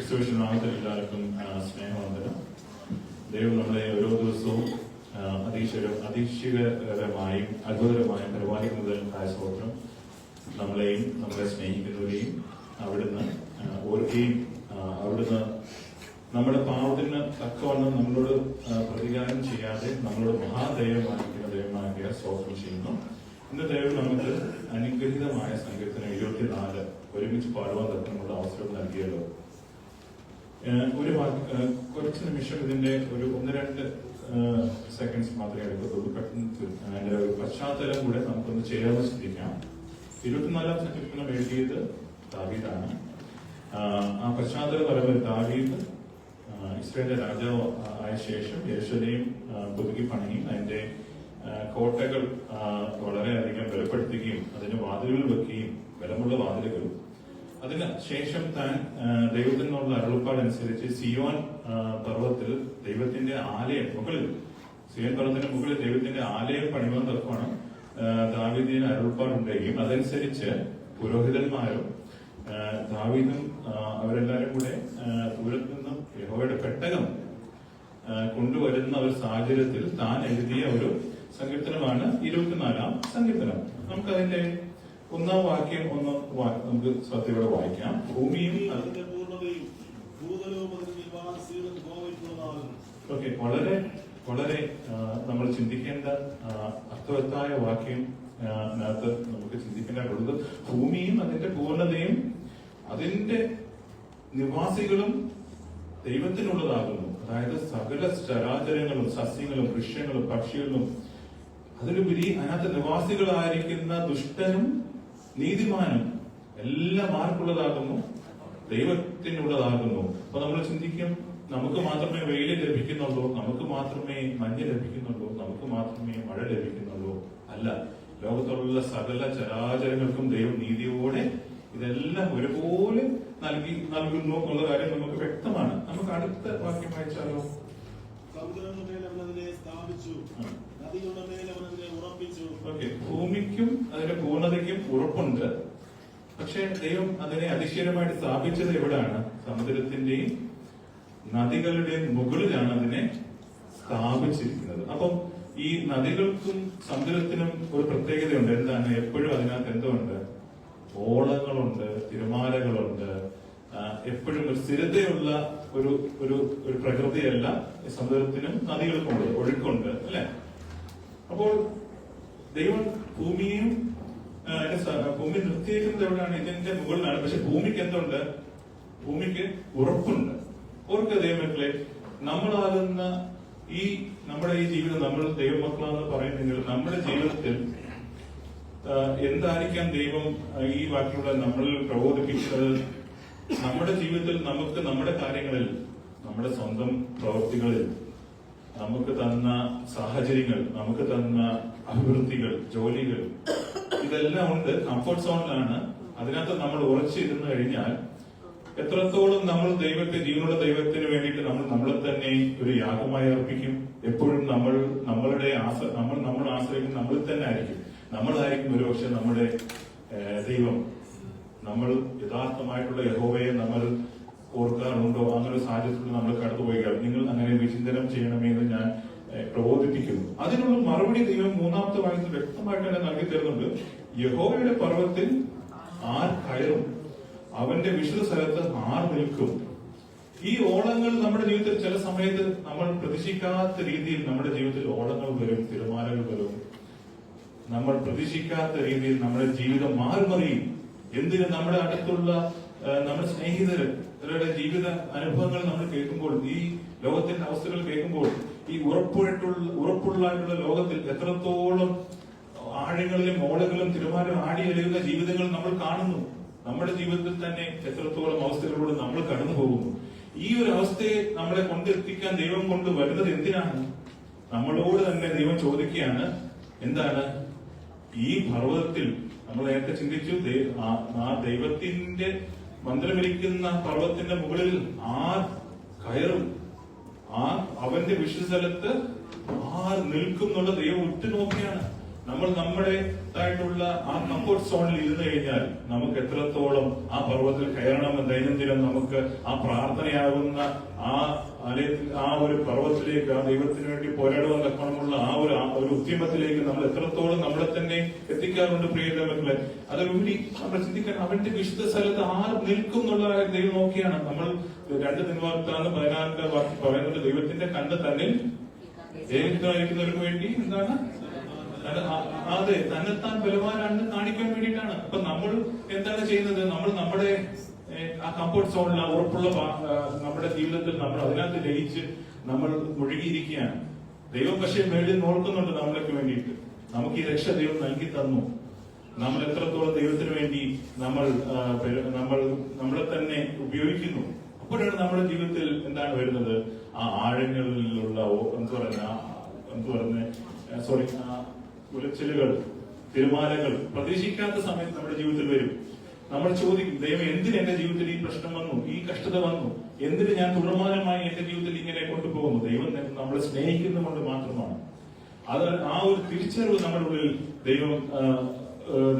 ക്രിസ്തുവിശുദ്ധനാമത്തിൽ എല്ലാവർക്കും സ്നേഹവന്ദനം. ദൈവം നമ്മളെ ഓരോ ദിവസവും അതിശയകരമായും അത്ഭുതകരമായും പരിപാലിക്കുന്നതിനായ സ്തോത്രം. നമ്മളെയും നമ്മളെ സ്നേഹിക്കുന്നവരെയും അവിടുന്ന് ഓർക്കുകയും അവിടുന്ന് നമ്മുടെ പാവത്തിന് തക്കവണ്ണം നമ്മളോട് പ്രതികാരം ചെയ്യാതെ നമ്മളോട് മഹാദൈവമായിരിക്കുന്ന ദൈവമാക്കിയ സ്തോത്രം ചെയ്യുന്നു. ഇന്ന് ദൈവം നമുക്ക് അനുഗ്രഹീതമായ സങ്കീർത്തനം 74 ഒരുമിച്ച് പാടുവാൻ തക്കമുള്ള അവസരം നൽകിയല്ലോ. കുറച്ച് നിമിഷം ഇതിന്റെ ഒരു 1-2 സെക്കൻഡ്സ് മാത്രമേ എടുക്കത്തുള്ളൂ. പെട്ടെന്ന് അതിന്റെ ഒരു പശ്ചാത്തലം കൂടെ നമുക്കൊന്ന് ചേർന്ന് ചിന്തിക്കാം. 24-ാം സങ്കീർത്തനം എഴുതിയത് ദാവീദാണ്. ആ പശ്ചാത്തലം പറയുന്നത് ദാവീദ് ഇസ്രായേലിന്റെ രാജാവ് ആയ ശേഷം യെരൂശലേം പുതുക്കി പണിയും അതിന്റെ കോട്ടകൾ വളരെയധികം ബലപ്പെടുത്തുകയും അതിന് വാതിലുകൾ വെക്കുകയും ബലമുള്ള വാതിലുകൾ, അതിന് ശേഷം താൻ ദൈവത്തിൽ നിന്നുള്ള അരുളപ്പാടനുസരിച്ച് സിയോൻ പർവ്വതത്തിൽ ദൈവത്തിന്റെ ആലയം സിയോൻ പർവ്വതത്തിന്റെ മുകളിൽ ദൈവത്തിന്റെ ആലയം പണിയുവാൻ തക്കമാണ് ദാവീദിന് അരുളപ്പാടുണ്ടായിരിക്കും. അതനുസരിച്ച് പുരോഹിതന്മാരും ദാവീദും അവരെല്ലാരും കൂടെ ദൂരത്തു നിന്നും യഹോവയുടെ പെട്ടകം കൊണ്ടുവരുന്ന ഒരു സാഹചര്യത്തിൽ താൻ എഴുതിയ ഒരു സങ്കീർത്തനമാണ് 24-ാം സങ്കീർത്തനം. നമുക്ക് അതിന്റെ 1-ാം വാക്യം നമുക്ക് ശ്രദ്ധയോടെ വായിക്കാം. ഭൂമിയും അതിന്റെ പൂർണ്ണതയും വളരെ വളരെ നമ്മൾ ചിന്തിക്കേണ്ട അർത്ഥവത്തായ വാക്യം നമുക്ക് ചിന്തിക്കേണ്ടതുള്ളത്. ഭൂമിയും അതിന്റെ പൂർണ്ണതയും അതിന്റെ നിവാസികളും ദൈവത്തിനുള്ളതാകുന്നു. അതായത് സകല ചരാചരങ്ങളും സസ്യങ്ങളും വൃക്ഷങ്ങളും പക്ഷികളും അതിലുപരി അതിനകത്ത് നിവാസികളായിരിക്കുന്ന ദുഷ്ടനും നീതിമാനും എല്ലാം ആർക്കുള്ളതാകുന്നു? ദൈവത്തിനുള്ളതാകുന്നു. അപ്പൊ നമ്മൾ ചിന്തിക്കും, നമുക്ക് മാത്രമേ വെയിൽ ലഭിക്കുന്നുള്ളൂ, നമുക്ക് മാത്രമേ മഞ്ഞ് ലഭിക്കുന്നുള്ളൂ, നമുക്ക് മാത്രമേ മഴ ലഭിക്കുന്നുള്ളൂ. അല്ല, ലോകത്തുള്ള സകല ചരാചരങ്ങൾക്കും ദൈവം നീതിയോടെ ഇതെല്ലാം ഒരുപോലെ നൽകുന്നു എന്നുള്ള കാര്യം നമുക്ക് വ്യക്തമാണ്. നമുക്ക് അടുത്ത വാക്യം വായിച്ചാലോ? ഭൂമിക്കും അതിന്റെ പൂർണ്ണതയ്ക്കും ഉറപ്പുണ്ട്. പക്ഷെ ദൈവം അതിനെ അതിശയമായിട്ട് സ്ഥാപിച്ചത് എവിടാണ്? സമുദ്രത്തിന്റെയും നദികളുടെയും മുകളിലാണ് അതിനെ സ്ഥാപിച്ചിരിക്കുന്നത്. അപ്പം ഈ നദികൾക്കും സമുദ്രത്തിനും ഒരു പ്രത്യേകതയുണ്ട്. എന്താണ്? എപ്പോഴും അതിനകത്ത് എന്തുണ്ട്? ഓളങ്ങളുണ്ട്, തിരമാലകളുണ്ട്. എപ്പോഴും ഒരു സ്ഥിരതയുള്ള ഒരു ഒരു ഒരു പ്രകൃതിയല്ല സമുദ്രത്തിനും നദികൾക്കുണ്ട്, ഒഴുക്കുണ്ട്, അല്ലെ? അപ്പോൾ ദൈവം ഭൂമി നിർത്തിയേക്കുന്നത് എവിടെയാണ്? ഇതിന്റെ മുകളിലാണ്. പക്ഷെ ഭൂമിക്ക് എന്തുണ്ട്? ഭൂമിക്ക് ഉറപ്പുണ്ട്. ഓർക്കുക ദൈവമക്കളെ, നമ്മളാകുന്ന നമ്മുടെ ഈ ജീവിതം, നമ്മൾ ദൈവമക്കളാണെന്ന് പറയുന്നെങ്കിൽ നമ്മുടെ ജീവിതത്തിൽ എന്തായിരിക്കാം ദൈവം ഈ വാക്കിലൂടെ നമ്മളിൽ പ്രബോധിപ്പിക്കുന്നത്? നമ്മുടെ ജീവിതത്തിൽ നമുക്ക് നമ്മുടെ കാര്യങ്ങളിൽ, നമ്മുടെ സ്വന്തം പ്രവൃത്തികളിൽ നമുക്ക് തന്ന സാഹചര്യങ്ങൾ, നമുക്ക് തന്ന അഭിവൃദ്ധികൾ, ജോലികൾ, ഇതെല്ലാം ഉണ്ട്. കംഫർട്ട് സോണിലാണ്. അതിനകത്ത് നമ്മൾ ഉറച്ചിരുന്നു കഴിഞ്ഞാൽ എത്രത്തോളം നമ്മൾ ജീവനുള്ള ദൈവത്തിന് വേണ്ടിയിട്ട് നമ്മളെ തന്നെ ഒരു യാഗമായി അർപ്പിക്കും. എപ്പോഴും നമ്മൾ ആശ്രയിക്കും നമ്മളിൽ തന്നെ ആയിരിക്കും. നമ്മളായിരിക്കും ഒരുപക്ഷെ നമ്മുടെ ദൈവം. നമ്മൾ യഥാർത്ഥമായിട്ടുള്ള യഹോവയെ നമ്മൾ ഓർക്കാറുണ്ടോ? അങ്ങനെ ഒരു സാഹചര്യത്തിൽ നമ്മൾ കടന്നുപോയിക്കാറ്. നിങ്ങൾ അങ്ങനെ വിചിന്തനം ചെയ്യണമെന്ന് ഞാൻ പ്രബോധിപ്പിക്കുന്നു. അതിനുള്ള മറുപടി ദൈവം 3-ാമത്തെ വാക്യത്തിൽ വ്യക്തമായിട്ട് തന്നെ നൽകി തരുന്നുണ്ട്. യഹോവയുടെ പർവ്വതത്തിൽ ആർ കയറും, അവന്റെ വിശുദ്ധ സ്ഥലത്ത് ആർ നിൽക്കും. ഈ ഓളങ്ങൾ നമ്മുടെ ജീവിതത്തിൽ ചില സമയത്ത് നമ്മൾ പ്രതീക്ഷിക്കാത്ത രീതിയിൽ നമ്മുടെ ജീവിതത്തിൽ ഓളങ്ങൾ വരും, തിരമാലകൾ വരും. നമ്മൾ പ്രതീക്ഷിക്കാത്ത രീതിയിൽ നമ്മുടെ ജീവിതം മാറിമറിയും. എന്തിന്? നമ്മുടെ അടുത്തുള്ള നമ്മുടെ സ്നേഹിതരുടെ ജീവിത അനുഭവങ്ങൾ നമ്മൾ കേൾക്കുമ്പോൾ, ഈ ലോകത്തിന്റെ അവസ്ഥകൾ കേൾക്കുമ്പോൾ, ഈ ഉറപ്പുള്ളായിട്ടുള്ള ലോകത്തിൽ എത്രത്തോളം ആഴങ്ങളിലും ഓളകളും തിരുമാലും ആടിയലയുന്ന ജീവിതങ്ങൾ നമ്മൾ കാണുന്നു. നമ്മുടെ ജീവിതത്തിൽ തന്നെ എത്രത്തോളം അവസ്ഥകളിലൂടെ നമ്മൾ കടന്നു പോകുന്നു. ഈ ഒരു അവസ്ഥയെ നമ്മളെ കൊണ്ടെത്തിക്കാൻ ദൈവം കൊണ്ട് വരുന്നത് എന്തിനാണ്? നമ്മളോട് തന്നെ ദൈവം ചോദിക്കുകയാണ്, എന്താണ്? ഈ പർവ്വതത്തിൽ നമ്മൾ നേരത്തെ ചിന്തിച്ചു, ആ ദൈവത്തിന്റെ മന്ദിരമിരിക്കുന്ന പർവ്വതത്തിന്റെ മുകളിൽ ആർ കയറും, അവന്റെ വിശുദ്ധ സ്ഥലത്ത് ആർ നിൽക്കും എന്നുള്ള ദൈവം ഉറ്റുനോക്കിയാണ്. നമ്മൾ നമ്മുടേതായിട്ടുള്ള ആ കംഫർട്ട് സോണിൽ ഇരുന്ന് കഴിഞ്ഞാൽ നമുക്ക് എത്രത്തോളം ആ പർവ്വതത്തിൽ കയറണമെന്ന് ദൈനംദിനം നമുക്ക് ആ പ്രാർത്ഥനയാകുന്ന ആ ആലയത്തിൽ ആ ഒരു പർവ്വതത്തിലേക്ക് ആ ദൈവത്തിന് വേണ്ടി പോരാടുവാൻ തക്കമുള്ള ആ ഒരു ഉദ്യമത്തിലേക്ക് നമ്മൾ എത്രത്തോളം നമ്മളെ തന്നെ എത്തിക്കാറുണ്ട് പ്രിയതമക്കളെ. അതുപരി നമ്മൾ ചിന്തിക്കാൻ അവന്റെ വിശുദ്ധ സ്ഥലത്ത് ആർ നിൽക്കും എന്നുള്ള ദൈവം നോക്കിയാണ്. നമ്മൾ 2 ദിനവാർത്താന്ന് 14 വാക്യം പറയുന്നത് ദൈവത്തിന്റെ കണ്ണ് തന്നിൽ ദൈവത്തിനായിരിക്കുന്നവർക്ക് വേണ്ടി എന്താണ് അതെ തന്നെത്താൻ ബലവാനാണെന്ന് കാണിക്കാൻ വേണ്ടിയിട്ടാണ്. അപ്പൊ നമ്മൾ എന്താണ് ചെയ്യുന്നത്? നമ്മൾ നമ്മുടെ ആ കംഫർട്ട് സോണിൽ ആ ഉറപ്പുള്ള നമ്മുടെ ജീവിതത്തിൽ നമ്മൾ അതിനകത്ത് ലയിച്ച് നമ്മൾ മുഴുകിയിരിക്കുകയാണ്. ദൈവം പക്ഷേ മേളിൽ നോക്കുന്നുണ്ട് നമ്മൾക്ക് വേണ്ടിയിട്ട്. നമുക്ക് ഈ രക്ഷ ദൈവം നൽകി തന്നു. നമ്മൾ എത്രത്തോളം ദൈവത്തിന് വേണ്ടി നമ്മളെ തന്നെ ഉപയോഗിക്കുന്നു. അപ്പോഴാണ് നമ്മുടെ ജീവിതത്തിൽ എന്താണ് വരുന്നത്? ആ ആഴങ്ങളിലുള്ള ഉലച്ചിലുകൾ, തിരമാലകൾ പ്രതീക്ഷിക്കാത്ത സമയത്ത് നമ്മുടെ ജീവിതത്തിൽ വരും. നമ്മൾ ചോദിക്കും, ദൈവം എന്തിന് എന്റെ ജീവിതത്തിൽ ഈ പ്രശ്നം വന്നു, ഈ കഷ്ടത വന്നു, എന്തിന് ഞാൻ തുടർമാനമായി എന്റെ ജീവിതത്തിൽ ഇങ്ങനെ കൊണ്ടുപോകുന്നു? ദൈവം നമ്മളെ സ്നേഹിക്കുന്നതുകൊണ്ട് മാത്രമാണ്. അത് ആ ഒരു തിരിച്ചറിവ് നമ്മുടെ ഉള്ളിൽ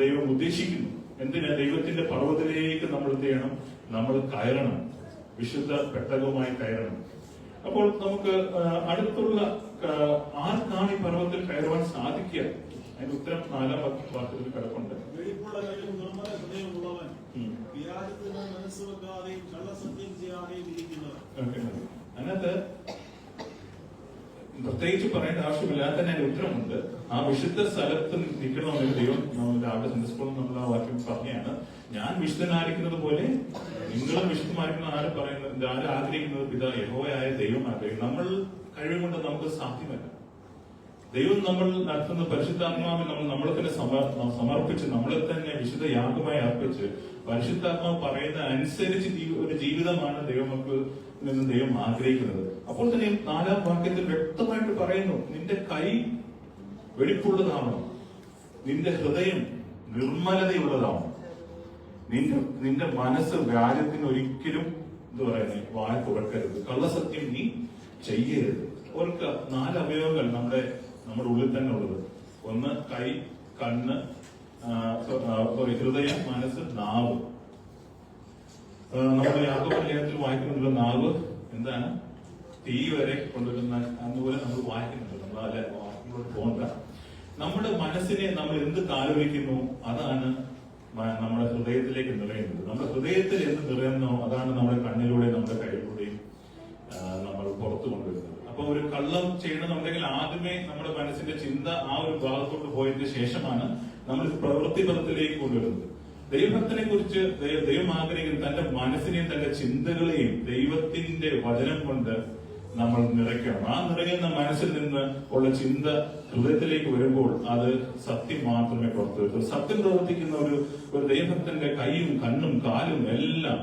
ദൈവം ഉദ്ദേശിക്കുന്നു. എന്തിനാ? ദൈവത്തിന്റെ പർവ്വതത്തിലേക്ക് നമ്മൾ എന്ത് ചെയ്യണം? നമ്മൾ കയറണം, വിശുദ്ധ പെട്ടകവുമായി കയറണം. അപ്പോൾ നമുക്ക് അടുത്തുള്ള ആർക്കാണ് ഈ പർവ്വതത്തിൽ കയറുവാൻ സാധിക്കുക? അതിന്റെ ഉത്തരം 4-ാം വാക്യത്തിൽ കിടപ്പുണ്ട്. അതിനകത്ത് പ്രത്യേകിച്ച് പറയേണ്ട ആവശ്യമില്ലാതെ തന്നെ അതിന്റെ ഉത്തരമുണ്ട്. ആ വിശുദ്ധ സ്ഥലത്ത് നിൽക്കണമെന്ന് ദൈവം രാവിലെ സൺഡേ സ്കൂളിൽ നമ്മൾ ആ വാക്യം പറഞ്ഞാണ്. ഞാൻ വിശുദ്ധനായിരിക്കുന്നത് പോലെ നിങ്ങളും വിശുദ്ധമായിരിക്കുന്ന ആര് പറയുന്നത്, ആര് ആഗ്രഹിക്കുന്നത്? പിതാ യഹോവയായ ദൈവം ആഗ്രഹിക്കും. നമ്മൾ കഴിവുകൊണ്ട് നമുക്ക് സാധ്യമല്ല. ദൈവം നമ്മൾ നടത്തുന്ന പരിശുദ്ധാത്മാവിൽ നമ്മളെ തന്നെ സമർപ്പിച്ച് നമ്മളെ തന്നെ വിശുദ്ധ യാഗമായി അർപ്പിച്ച് പരിശുദ്ധാത്മാവ് പറയുന്ന അനുസരിച്ച് ഒരു ജീവിതമാണ് ദൈവമക്കൾ നിന്ന് ദൈവം ആഗ്രഹിക്കുന്നത്. അപ്പോൾ തന്നെ 4-ാം വാക്യത്തിൽ വ്യക്തമായിട്ട് പറയുന്നു, നിന്റെ കൈ വെടിപ്പുള്ളതാവണം, നിന്റെ ഹൃദയം നിർമ്മലതയുള്ളതാവണം, നിന്റെ മനസ്സ് വ്യാജത്തിന് ഒരിക്കലും വായ തുറക്കരുത്, കള്ളസത്യം നീ ചെയ്യരുത്. ഓർക്ക 4 അവയവങ്ങൾ നമ്മുടെ ഉള്ളിൽ തന്നെ ഉള്ളത്. ഒന്ന് കൈ, കണ്ണ്, ഹൃദയം, മനസ്സ്, നാവ്. നമ്മുടെ യാക്കോബ് ലേഖനത്തിൽ വായിക്കുന്നുണ്ടല്ലോ, നാവ് എന്താണ്? തീ വരെ കൊണ്ടുവരുന്ന അതുപോലെ നമ്മൾ വായിക്കുന്നുണ്ട്. നമ്മൾ അല്ലെ വാക്കിലോട്ട് പോകണ്ട. നമ്മുടെ മനസ്സിനെ നമ്മൾ എന്ത് കാലോചിക്കുന്നു അതാണ് നമ്മുടെ ഹൃദയത്തിലേക്ക് നിറയുന്നത്. നമ്മുടെ ഹൃദയത്തിൽ എന്ത് നിറയുന്നോ അതാണ് നമ്മുടെ കണ്ണിലൂടെ നമ്മുടെ കയ്യിലൂടെയും നമ്മൾ പുറത്തു കൊണ്ടുവരുന്നത്. അപ്പൊ ഒരു കള്ളം ചെയ്യണമെന്നുണ്ടെങ്കിൽ ആദ്യമേ നമ്മുടെ മനസ്സിന്റെ ചിന്ത ആ ഒരു ഭാഗത്തോട്ട് പോയതിനു ശേഷമാണ് നമ്മൾ പ്രവൃത്തി പദത്തിലേക്ക് കൊണ്ടുവരുന്നത്. ദൈവത്തിനെ കുറിച്ച് ദൈവം ആഗ്രഹിക്കുന്ന തന്റെ മനസ്സിനെയും തന്റെ ചിന്തകളെയും ദൈവത്തിന്റെ വചനം കൊണ്ട് നമ്മൾ നിറയ്ക്കണം. ആ നിറയുന്ന മനസ്സിൽ നിന്ന് ഉള്ള ചിന്ത ഹൃദയത്തിലേക്ക് വരുമ്പോൾ അത് സത്യം മാത്രമേ പുറത്തു വരൂ. സത്യം പ്രവർത്തിക്കുന്ന ഒരു ദൈവത്തിന്റെ കൈയും കണ്ണും കാലും എല്ലാം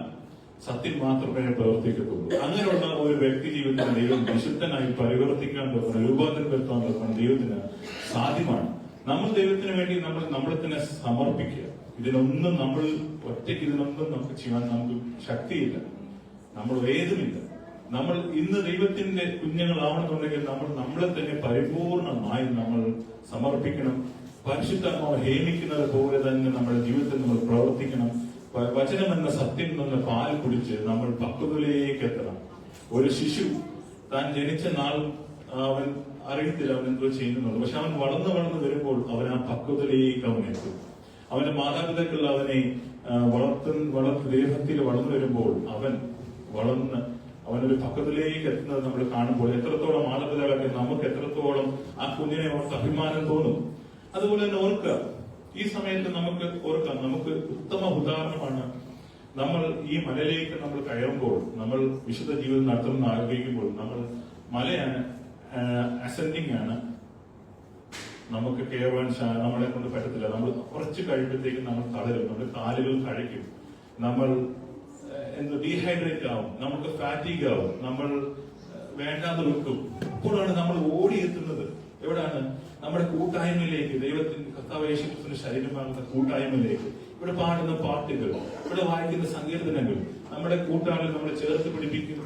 സത്യം മാത്രമേ പ്രവർത്തിക്കത്തുള്ളൂ. അങ്ങനെയുള്ള ഒരു വ്യക്തി ജീവിതത്തിന് ദൈവം വിശുദ്ധനായി പരിവർത്തിക്കാൻ തുടങ്ങുന്ന, രൂപാന്തരപ്പെടുത്താൻ തുടങ്ങുന്ന ദൈവത്തിന് സാധ്യമാണ്. നമ്മൾ ദൈവത്തിന് വേണ്ടി നമ്മളെ തന്നെ സമർപ്പിക്കുക. ഇതിനൊന്നും നമുക്ക് ചെയ്യാൻ നമുക്ക് ശക്തിയില്ല, നമ്മൾ ഏതുമില്ല. നമ്മൾ ഇന്ന് ദൈവത്തിന്റെ കുഞ്ഞുങ്ങളാവണമെന്നുണ്ടെങ്കിൽ നമ്മളെ തന്നെ പരിപൂർണമായി നമ്മൾ സമർപ്പിക്കണം. പരിശുദ്ധാത്മാവ് ഹേമിക്കുന്നത് പോലെ തന്നെ നമ്മുടെ ജീവിതത്തിൽ നമ്മൾ പ്രവർത്തിക്കണം. വചനം എന്ന സത്യം നിന്ന് പാൽ കുടിച്ച് നമ്മൾ പക്വതയിലേക്ക് എത്തണം. ഒരു ശിശു താൻ ജനിച്ച നാൾ അവൻ അറിയത്തില്ല അവൻ എന്തോ ചെയ്യുന്നുള്ളൂ. പക്ഷെ അവൻ വളർന്നു വരുമ്പോൾ അവൻ ആ പക്വതയിലേക്ക് അവൻ എത്തും. അവന്റെ മാതാപിതാക്കൾ അവനെ വളർത്ത് ദേഹത്തിൽ വളർന്നു വരുമ്പോൾ അവനൊരു പക്വതയിലേക്ക് എത്തുന്നത് നമ്മൾ കാണുമ്പോൾ എത്രത്തോളം മാതാപിതാക്കളൊക്കെ നമുക്ക് എത്രത്തോളം ആ കുഞ്ഞിനെ ഓർത്ത് അഭിമാനം തോന്നും. അതുപോലെ തന്നെ ഓർക്കുക, ഈ സമയത്ത് നമുക്ക് ഉത്തമ ഉദാഹരണമാണ്. നമ്മൾ ഈ മലയിലേക്ക് നമ്മൾ കയറുമ്പോൾ, നമ്മൾ വിശുദ്ധ ജീവിതം നടത്തണമെന്ന് ആഗ്രഹിക്കുമ്പോൾ, നമ്മൾ മലയാണ്, അസെൻഡിങ് ആണ്, നമുക്ക് കയറുവാൻ നമ്മളെ കൊണ്ട് പറ്റത്തില്ല. നമ്മൾ കുറച്ച് കഴിയുമ്പോഴത്തേക്കും നമ്മൾ തളരും, നമ്മുടെ കാലുകൾ കഴിക്കും, നമ്മൾ ഡീഹൈഡ്രേറ്റ് ആവും, നമുക്ക് ഫാറ്റീഗ് ആവും, നമ്മൾ വേണ്ടാതെ വെക്കും. അപ്പോഴാണ് നമ്മൾ ഓടിയെത്തുന്നത് എവിടാണ്? നമ്മുടെ കൂട്ടായ്മയിലേക്ക്, ദൈവത്തിന്റെ കർത്താവേശുവിന്റെ ശരീരമാകുന്ന കൂട്ടായ്മയിലേക്ക്. ഇവിടെ പാടുന്ന പാട്ടുകൾ, ഇവിടെ വായിക്കുന്ന സങ്കീർത്തനങ്ങൾ, നമ്മുടെ കൂട്ടാളിൽ നമ്മളെ ചേർത്ത്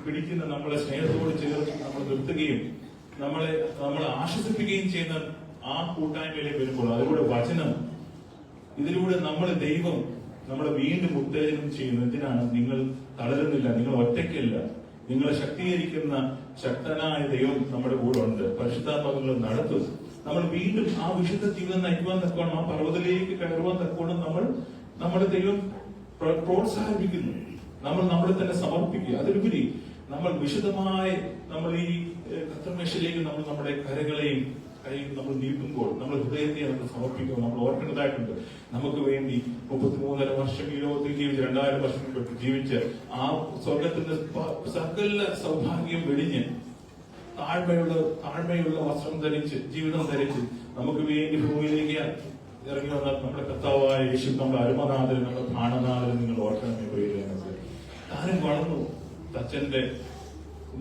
പിടിക്കുന്ന നമ്മളെ സ്നേഹത്തോട് ചേർത്ത് നമ്മൾ നിർത്തുകയും നമ്മളെ ആശ്വസിപ്പിക്കുകയും ചെയ്യുന്ന ആ കൂട്ടായ്മയിലേക്ക് വരുമ്പോൾ അതിലൂടെ വചനം, ഇതിലൂടെ ദൈവം നമ്മളെ വീണ്ടും ഉത്തേജനം ചെയ്യുന്നു. എന്തിനാണ്? നിങ്ങൾ തളരുന്നില്ല, നിങ്ങൾ ഒറ്റയ്ക്കല്ല, നിങ്ങളെ ശക്തീകരിക്കുന്ന ശക്തനായ ദൈവം നമ്മുടെ കൂടെ ഉണ്ട്. പരിശുദ്ധാത്മാക്കൾ നടത്തും. നമ്മൾ വീണ്ടും ആ വിശുദ്ധ ജീവിതം നയിക്കുവാൻ തക്കോണം, ആ പർവ്വതത്തിലേക്ക് കയറുവാൻ തക്കോണം നമ്മുടെ ദൈവം പ്രോത്സാഹിപ്പിക്കുന്നു. നമ്മൾ നമ്മളെ തന്നെ സമർപ്പിക്കുക. അതിലുപരി നമ്മൾ വിശുദ്ധമായി നമ്മൾ ഈ കർത്തൃമേശയിലേക്ക് നമ്മൾ നമ്മുടെ കരകളെയും കൈയും നമ്മൾ നീട്ടുമ്പോൾ നമ്മൾ ഹൃദയത്തെ നമ്മൾ സമർപ്പിക്കുക. നമ്മൾ ഓർക്കേണ്ടതായിട്ടുണ്ട്, നമുക്ക് വേണ്ടി 33.5 വർഷം ഈ ലോകത്തിൽ ജീവിച്ച് 2000 വർഷം ജീവിച്ച് ആ സ്വർഗത്തിന്റെ സകല സൗഭാഗ്യം വെടിഞ്ഞ് താഴ്മയുള്ള വസ്ത്രം ധരിച്ച് ജീവിതം ധരിച്ച് നമുക്ക് വേണ്ടി ഭൂമിയിലേക്ക് ഇറങ്ങി വന്ന നമ്മുടെ കർത്താവായ യേശു, നമ്മുടെ അരുമനാഥൻ, നമ്മുടെ പ്രാണനാഥൻ നിങ്ങൾ ഓർക്കണമേ. പറയുന്നത് താനും വളർന്നു, തച്ചന്റെ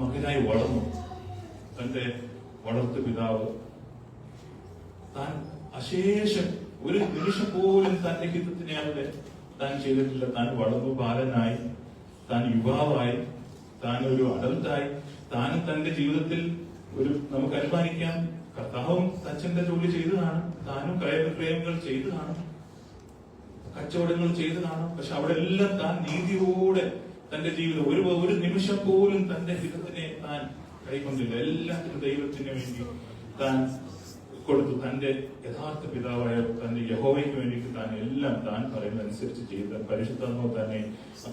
മകനായി വളർന്നു. തന്റെ വളർത്തു പിതാവ് താൻ അശേഷം ഒരു നിമിഷം പോലും തന്റെ ഹിതത്തിനെ അവിടെ താൻ ചെയ്തിട്ടില്ല. താൻ വളർന്നു ബാലനായി, താൻ യുവാവായി, താൻ ഒരു അഡൽട്ടായി, താനും തന്റെ ജീവിതത്തിൽ നമുക്ക് അനുമാനിക്കാം കർത്താവും തച്ചന്റെ ജോലി ചെയ്തു കാണും, താനും ക്രയവിക്രയങ്ങൾ ചെയ്തു കാണും, കച്ചവടങ്ങൾ ചെയ്തു കാണും. പക്ഷെ അവിടെ എല്ലാം താൻ നീതിയോടെ തന്റെ ജീവിതം ഒരു നിമിഷം പോലും തന്റെ ഹിതത്തിനെ താൻ കൈക്കൊണ്ടില്ല. എല്ലാത്തിനും ദൈവത്തിന് വേണ്ടി താൻ കൊടുത്തു. തന്റെ യഥാർത്ഥ പിതാവായ തന്റെ യഹോവയ്ക്ക് വേണ്ടിയിട്ട് താൻ പറയുന്നതനുസരിച്ച് ചെയ്ത് പരിശുദ്ധാത്മാവ് തന്നെ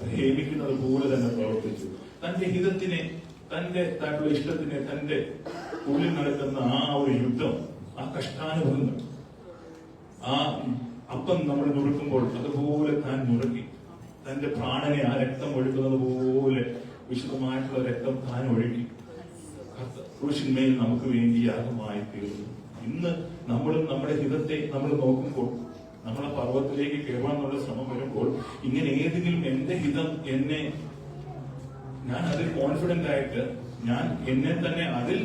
പ്രേമിക്കുന്നത് പോലെ തന്നെ പ്രവർത്തിച്ചു. തന്റെ ഹിതത്തിനെ, തന്റെ ഇഷ്ടത്തിനെ, തന്റെ ഉള്ളിൽ നടക്കുന്ന ആ ഒരു യുദ്ധം, ആ കഷ്ടാനുഭവങ്ങൾ, ആ അപ്പം നമ്മൾ നുറുക്കുമ്പോൾ അതുപോലെ താൻ നുറുക്കി. തന്റെ പ്രാണനെ ആ രക്തം ഒഴുക്കുന്നത് പോലെ വിശുദ്ധമായിട്ടുള്ള രക്തം താൻ ഒഴുക്കി ക്രൂശിന്മേൽ നമുക്ക് വേണ്ടി യാഗമായി തീർന്നു. ഇന്ന് നമ്മളും നമ്മുടെ ഹിതത്തെ നമ്മൾ നോക്കുമ്പോൾ, നമ്മളെ പർവ്വതത്തിലേക്ക് കയറാനുള്ള ശ്രമം വരുമ്പോൾ, ഇങ്ങനെ ഏതെങ്കിലും എന്റെ ഹിതം ഞാൻ അതിൽ കോൺഫിഡന്റ് ആയിട്ട് ഞാൻ എന്നെ തന്നെ അതിൽ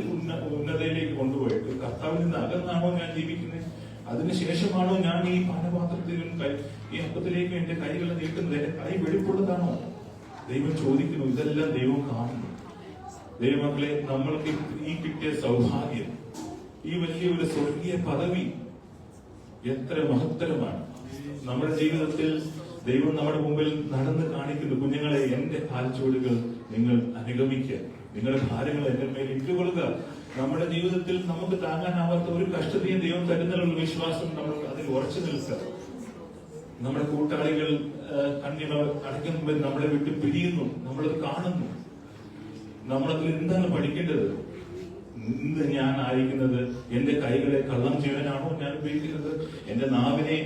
ഉന്നതയിലേക്ക് കൊണ്ടുപോയിട്ട് കർത്താവിൽ നിന്ന് അകന്നാണോ ഞാൻ ജീവിക്കുന്നത്? അതിനുശേഷമാണോ ഞാൻ ഈ പാനപാത്രത്തിലും ഈ അപ്പത്തിലേക്കും എന്റെ കൈകൾ നീട്ടുന്നത്? എന്റെ കൈ വെളിപ്പെടുന്നതാണോ? ദൈവം ചോദിക്കുന്നു. ഇതെല്ലാം ദൈവം കാണുന്നു. ദൈവമക്കളെ, നമ്മൾക്ക് ഈ കിട്ടിയ സൗഭാഗ്യം, ഈ വലിയൊരു സ്വർഗീയ പദവി എത്ര മഹത്തരമാണ്. നമ്മുടെ ജീവിതത്തിൽ ദൈവം നമ്മുടെ മുമ്പിൽ നടന്ന് കാണിക്കുന്നു. കുഞ്ഞുങ്ങളെ, എന്റെ കാൽച്ചുവടുകൾ നിങ്ങൾ അനുഗമിക്കുക, നിങ്ങളുടെ ഭാരങ്ങൾ എന്റെ മേൽ ഇട്ടുകൊള്ളുക. നമ്മുടെ ജീവിതത്തിൽ നമുക്ക് താങ്ങാനാവാത്ത ഒരു കഷ്ടതയും ദൈവം തരുന്നുള്ള വിശ്വാസം നമ്മൾ അതിൽ ഉറച്ചു നിൽക്കുക. നമ്മുടെ കൂട്ടാളികൾ കണ്ണിന് അടയ്ക്കുമ്പോൾ നമ്മളെ വിട്ട് പിരിയുന്നു, നമ്മളത് കാണുന്നു. നമ്മളതിൽ എന്താണ് പഠിക്കേണ്ടത്? ഇന്ന് ഞാൻ ആയിരിക്കുന്നത് എന്റെ കൈകളെ കള്ളം ചെയ്യാനാണോ ഞാൻ ഉപയോഗിക്കുന്നത്? എന്റെ നാവിനെ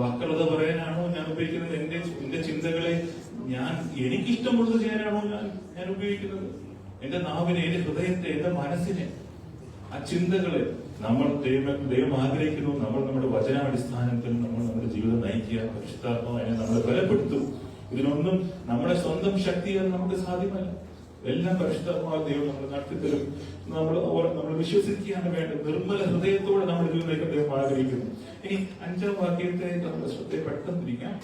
വക്രത പറയാനാണോ ഞാൻ ഉപയോഗിക്കുന്നത്? എന്റെ ചിന്തകളെ എനിക്കിഷ്ടമുള്ളത് ചെയ്യാനാണോ ഞാൻ ഉപയോഗിക്കുന്നത്? എന്റെ നാവിനെ, എന്റെ ഹൃദയത്തെ, എന്റെ മനസ്സിനെ, ആ ചിന്തകളെ നമ്മൾ ദൈവം ആഗ്രഹിക്കുന്നു. നമ്മൾ നമ്മുടെ വചനാടിസ്ഥാനത്തിൽ നമ്മൾ നമ്മുടെ ജീവിതം നയിക്കുക. പരിശുദ്ധാത്മാവ് അതിനെ നമ്മളെ ബലപ്പെടുത്തും. ഇതിനൊന്നും നമ്മുടെ സ്വന്തം ശക്തിയാൽ നമുക്ക് സാധ്യമല്ല. എല്ലാം പരിശുദ്ധാത്മാവ് ദൈവം നമ്മൾ നടത്തിത്തരും. നമ്മൾ വിശ്വസിക്കുകയാണ് വേണ്ടത്. നിർമ്മല ഹൃദയത്തോടെ നമ്മുടെ ജീവിതത്തിലേക്ക് ദൈവം ആഗ്രഹിക്കുന്നു. ഇനി 5ാം വാക്യത്തെ നമ്മുടെ ശ്രദ്ധയെ പെട്ടെന്നിരിക്കാം.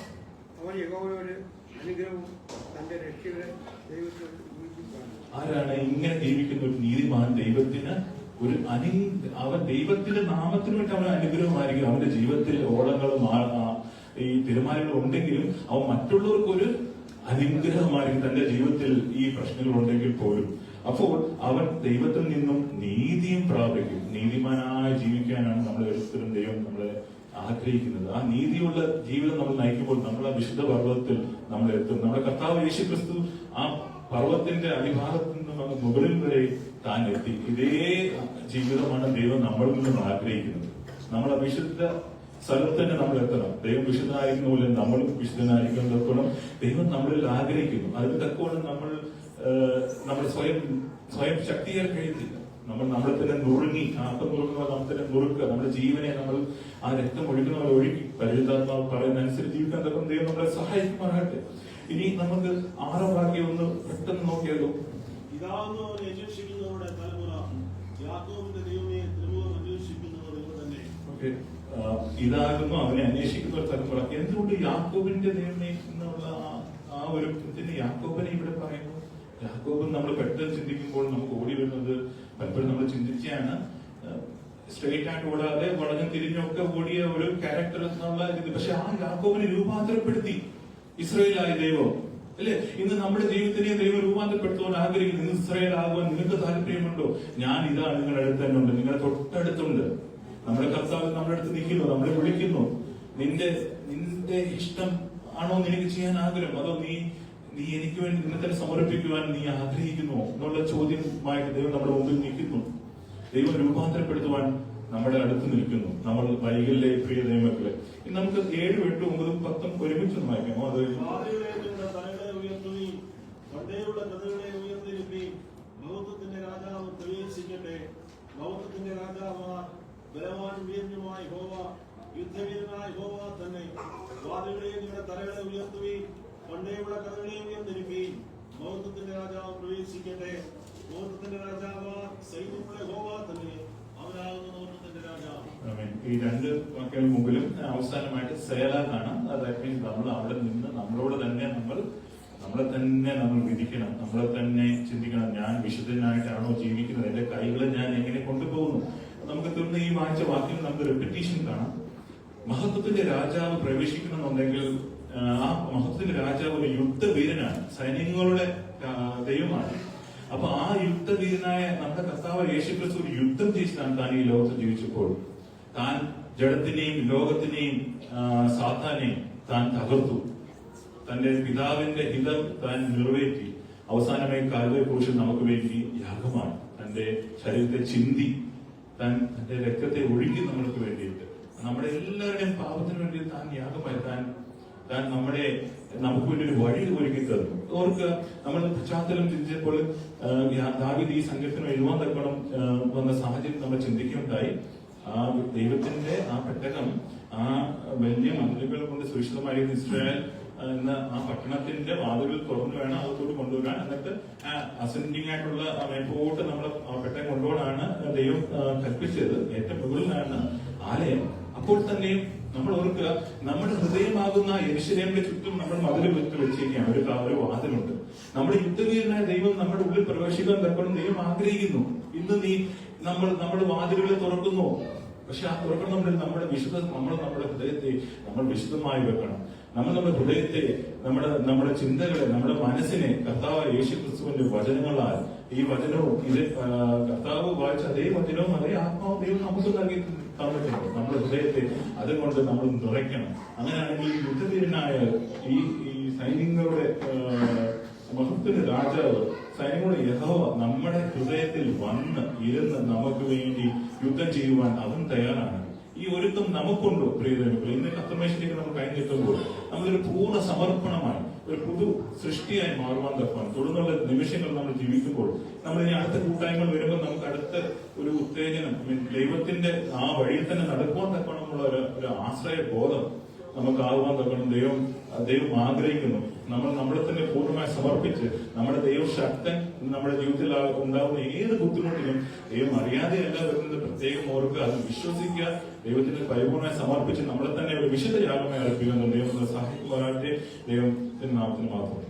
ആരാണ് ഇങ്ങനെ ജീവിക്കുന്ന ഒരു നീതിമാൻ? ദൈവത്തിന് അവൻ ദൈവത്തിന്റെ നാമത്തിന് വേണ്ടി അവൻ അനുഗ്രഹമായിരിക്കും. അവന്റെ ജീവിതത്തിൽ ഓളങ്ങളും ഈ തീരുമാനങ്ങളും ഉണ്ടെങ്കിലും അവൻ മറ്റുള്ളവർക്ക് ഒരു അനുഗ്രഹമായിരിക്കും. തന്റെ ജീവിതത്തിൽ ഈ പ്രശ്നങ്ങൾ ഉണ്ടെങ്കിൽ പോലും അപ്പോൾ അവൻ ദൈവത്തിൽ നിന്നും നീതിയും പ്രാപിക്കും. നീതിമാനായി ജീവിക്കാനാണ് നമ്മൾ ഓരോരുത്തരും ദൈവം നമ്മളെ ആഗ്രഹിക്കുന്നത്. ആ നീതിയുള്ള ജീവിതം നമ്മൾ നയിക്കുമ്പോൾ നമ്മൾ ആ വിശുദ്ധ പർവ്വതത്തിൽ നമ്മൾ എത്തും. നമ്മുടെ കർത്താവ് യേശു ക്രിസ്തു ആ പർവ്വതത്തിന്റെ അടിഭാഗത്ത് നിന്നും മുകളിൽ വരെ താൻ എത്തി. ഇതേ ജീവിതമാണ് ദൈവം നമ്മളിൽ നിന്നും ആഗ്രഹിക്കുന്നത്. നമ്മൾ ആ വിശുദ്ധ സ്ഥലത്ത് തന്നെ നമ്മൾ എത്തണം. ദൈവം വിശുദ്ധനായിരിക്കുന്ന പോലെ നമ്മളും വിശുദ്ധനായിരിക്കണം തക്കോണം ദൈവം നമ്മളിൽ ആഗ്രഹിക്കുന്നു. അതിന് തക്കോണം നമ്മൾ സ്വയം ശക്തിയാൽ കഴിയത്തില്ല. നമ്മളെ തന്നെ നുറുങ്ങി, ആപ്പം നുറുങ്ങുമ്പോൾ നമ്മൾ തന്നെ നുറുക്കുക. നമ്മുടെ ജീവനെ നമ്മൾ ആ രക്തം ഒഴുകുന്നവരെ ഒഴുകി പരിശുദ്ധാത്മാവ് പറയുന്ന അനുസരിച്ച് ജീവിക്കാൻ തക്കം ദൈവം നമ്മളെ സഹായിക്കുമാറാകട്ടെ. ഇനി നമുക്ക് 6ാം വാക്യം ഒന്ന് പെട്ടെന്ന് നോക്കിയാലോ. ഇതാകുന്നു അവനെ അന്വേഷിക്കുന്ന ഒരു തലമുറ. എന്തുകൊണ്ട് യാക്കോബിന്റെ ദൈവമേ എന്നുള്ള ആ ഒരു യാക്കോബിനെ ഇവിടെ പറയുന്നു? യാക്കോബ് നമ്മൾ പെട്ടെന്ന് ചിന്തിക്കുമ്പോൾ നമുക്ക് ഓടി വരുന്നത് പലപ്പോഴും നമ്മൾ ചിന്തിച്ചാണ് സ്ട്രെയിറ്റ് ആയിട്ട് ഓടാതെ വളഞ്ഞു തിരിഞ്ഞൊക്കെ ഓടിയ ഒരു ക്യാരക്ടർ എന്നുള്ള ഇത്. പക്ഷെ ആ യാക്കോബിനെ രൂപാന്തരപ്പെടുത്തി ഇസ്രായേലായ ദൈവം അല്ലെ. ഇന്ന് നമ്മുടെ ജീവിതത്തിനെ ദൈവം രൂപാന്തരപ്പെടുത്തുവാൻ ആഗ്രഹിക്കുന്നു. ഇന്ന് ഇസ്രായേൽ ആകുവാൻ നിങ്ങൾക്ക് താല്പര്യമുണ്ടോ? ഞാൻ ഇതാ നിങ്ങളുടെ അടുത്ത് തന്നെ ഉണ്ട്, നിങ്ങളുടെ തൊട്ടടുത്തുണ്ട്. നമ്മുടെ കർത്താവ് നമ്മുടെ അടുത്ത് നിൽക്കുന്നു, നമ്മളെ വിളിക്കുന്നു. നിന്റെ ഇഷ്ടം ആണോ നിനക്ക് ചെയ്യാൻ ആഗ്രഹം, അതോ നീ എനിക്ക് വേണ്ടി നിന്നെ തന്നെ സമർപ്പിക്കുവാൻ നീ ആഗ്രഹിക്കുന്നു എന്നുള്ള ചോദ്യമായിട്ട് ദൈവം നമ്മുടെ മുമ്പിൽ നിൽക്കുന്നു. ദൈവം രൂപാന്തരപ്പെടുത്തുവാൻ നമ്മുടെ അടുത്ത് നിൽക്കുന്നു. നമ്മൾ വൈകലിലെ പ്രിയ ദൈവമക്കളെ, ഇന്ന് നമുക്ക് 7, 8, 9, 10 ഒരുമിച്ച് വായിക്കാമോ? അത് മഹത്വത്തിന്റെ രാജാവ് പ്രവേശിക്കട്ടെ. മഹത്വത്തിന്റെ രാജാവാണ് ബലവാൻ വീര്യനുമായ യഹോവ, യുദ്ധവീരനായ യഹോവ തന്നെ. വാതിലുകളെ നിങ്ങളുടെ തലകളെ ഉയർത്തുവീൻ, പണ്ടേയുള്ള കഥകളെ ഉയർന്നിരിപ്പീൻ. മഹത്വത്തിന്റെ രാജാവ് പ്രവേശിക്കട്ടെ. മഹത്വത്തിന്റെ രാജാവ് സൈന്യങ്ങളുടെ യഹോവ തന്നെ. അവനാകുന്ന മഹത്വത്തിന്റെ രാജാവ്. ഈ 2 വാക്യങ്ങൾ മുമ്പിലും അവസാനമായിട്ട് സേല കാണാം. അതായത് നമ്മൾ അവിടെ നിന്ന് നമ്മളെ തന്നെ നമ്മൾ വിധിക്കണം, നമ്മളെ തന്നെ ചിന്തിക്കണം. ഞാൻ വിശുദ്ധനായിട്ടാണോ ജീവിക്കുന്നത്? എന്റെ കൈകളെ ഞാൻ എങ്ങനെ കൊണ്ടുപോകുന്നു? നമുക്ക് തീർന്ന് ഈ വായിച്ച വാക്യം നമുക്ക് റെപ്പിറ്റീഷൻ കാണാം. മഹത്വത്തിന്റെ രാജാവ് പ്രവേശിക്കണമെന്നുണ്ടെങ്കിൽ ആ മഹത്വത്തിന്റെ രാജാവ് ഒരു യുദ്ധവീരനാണ്, സൈന്യങ്ങളുടെ ദൈവമാണ്. അപ്പൊ ആ യുദ്ധവീരനായ നമ്മുടെ കർത്താവ് യേശുക്രിസ്തു ഒരു യുദ്ധം ചെയ്താണ് താൻ ഈ ലോകത്ത് ജീവിച്ചപ്പോൾ. താൻ ജഡത്തിനെയും ലോകത്തിനെയും സാത്താനെയും താൻ തകർത്തു. തന്റെ പിതാവിന്റെ ഹിതം താൻ നിറവേറ്റി. അവസാനമായി കാൽവരി ക്രൂശിൽ നമുക്ക് വേണ്ടി യാഗമാണ്. തന്റെ ശരീരത്തെ ചിന്തി തന്റെ രക്തത്തെ ഒഴുകി നമ്മൾക്ക് വേണ്ടിയിട്ട്, നമ്മുടെ എല്ലാവരുടെയും പാപത്തിന് വേണ്ടി താൻ യാഗമായി താൻ നമുക്ക് വേണ്ടി ഒരു വഴി ഒരുക്കി തന്നു. ഓർക്ക് നമ്മൾ പശ്ചാത്തലം ചിന്തിച്ചപ്പോൾ ദാവീദ് ഈ സംഘത്തിന് എഴുതാൻ തക്കണം വന്ന സാഹചര്യം നമ്മൾ ചിന്തിക്കുകയുണ്ടായി. ആ ദൈവത്തിന്റെ ആ പെട്ടകം ആ വലിയ മതിലുകൾ കൊണ്ട് സുരക്ഷിതമായിരുന്ന ഇസ്രായേൽ എന്ന ആ പട്ടണത്തിന്റെ വാതിലുകൾ തുറന്നു വേണം അകത്തോട്ട് കൊണ്ടുവരാൻ. എന്നിട്ട് അസെൻഡിങ് ആയിട്ടുള്ള മേപ്പോട്ട് നമ്മൾ ആ പെട്ടകം കൊണ്ടുപോകാനാണ് ദൈവം കൽപ്പിച്ചത്. ഏറ്റവും മുകളിലാണ് ആലയം. അപ്പോൾ തന്നെയും നമ്മൾ ഓർക്കുക, നമ്മുടെ ഹൃദയമാകുന്ന യെരൂശലേമിന്റെ ചുറ്റും നമ്മൾ മതിൽ വെച്ചിരിക്കുകയാണ്. ഒരു വാതിലുണ്ട്. നമ്മുടെ യുദ്ധവീരനായ ദൈവം നമ്മുടെ ഉള്ളിൽ പ്രവേശിക്കാൻ തക്കണം ദൈവം ആഗ്രഹിക്കുന്നു. ഇന്ന് നമ്മുടെ വാതിലുകളെ തുറക്കുന്നു. പക്ഷെ ആ തുറക്കണം നമ്മുടെ ഹൃദയത്തെ നമ്മൾ വിശുദ്ധമായി വെക്കണം. നമ്മുടെ ഹൃദയത്തെ, നമ്മുടെ ചിന്തകളെ, നമ്മുടെ മനസ്സിനെ കർത്താവ് യേശുക്രിസ്തുവിന്റെ വചനങ്ങളാൽ, ഈ വചനവും കർത്താവ് വായിച്ച അതേ വചനവും അതേ ആത്മാവും ദൈവം നമുക്ക് നൽകി തന്നിട്ടുണ്ട്. നമ്മുടെ ഹൃദയത്തെ അതുകൊണ്ട് നമ്മൾ നിറയ്ക്കണം. അങ്ങനെയാണെങ്കിൽ ഈ യുദ്ധവീരനായ ഈ സൈന്യങ്ങളുടെ മഹത്വത്തിന്റെ രാജാവ്, സൈന്യങ്ങളുടെ യഹോവ നമ്മുടെ ഹൃദയത്തിൽ വന്ന് ഇരുന്ന് നമുക്ക് വേണ്ടി യുദ്ധം ചെയ്യുവാൻ അവൻ തയ്യാറാണ്. ഈ ഒരുക്കം നമുക്കുണ്ടോ പ്രിയതമക്കളെ? ഇന്ന് കർത്തമേശയിലേക്ക് നമ്മൾ കൈഞ്ഞെത്തുമ്പോൾ നമ്മളൊരു പൂർണ്ണ സമർപ്പണമായി ഒരു പുതു സൃഷ്ടിയായി മാറുവാൻ തപ്പാൻ തുടർന്നുള്ള നിമിഷങ്ങൾ നമ്മൾ ജീവിക്കുമ്പോൾ, നമ്മൾ ഇനി അടുത്ത കൂട്ടായ്മകൾ വരുമ്പോൾ നമുക്ക് അടുത്ത ഒരു ഉത്തേജനം, ദൈവത്തിന്റെ ആ വഴിയിൽ തന്നെ നടക്കുവാൻ തക്കണമെന്നുള്ള ഒരു ആശ്രയ ബോധം നമുക്കാകുവാൻ തക്കണം ദൈവം ആഗ്രഹിക്കുന്നു. നമ്മളെ തന്നെ പൂർണ്ണമായി സമർപ്പിച്ച് നമ്മുടെ ദൈവശക്തൻ നമ്മുടെ ജീവിതത്തിൽ ഉണ്ടാകുന്ന ഏത് ബുദ്ധിമുട്ടിലും ദൈവം അറിയാതെയല്ല വരുന്നത് പ്രത്യേകം ഓർക്കുക. അത് വിശ്വസിക്കുക. ദൈവത്തിന് പരിപൂർണ്ണമായി സമർപ്പിച്ച് നമ്മളെ തന്നെ ഒരു വിശുദ്ധ യാഗമായി അർപ്പിക്കുന്നു. ദൈവം സഹായിക്കുവാനായിട്ട് ദൈവത്തിന്റെ നാമത്തിന് മാത്രം.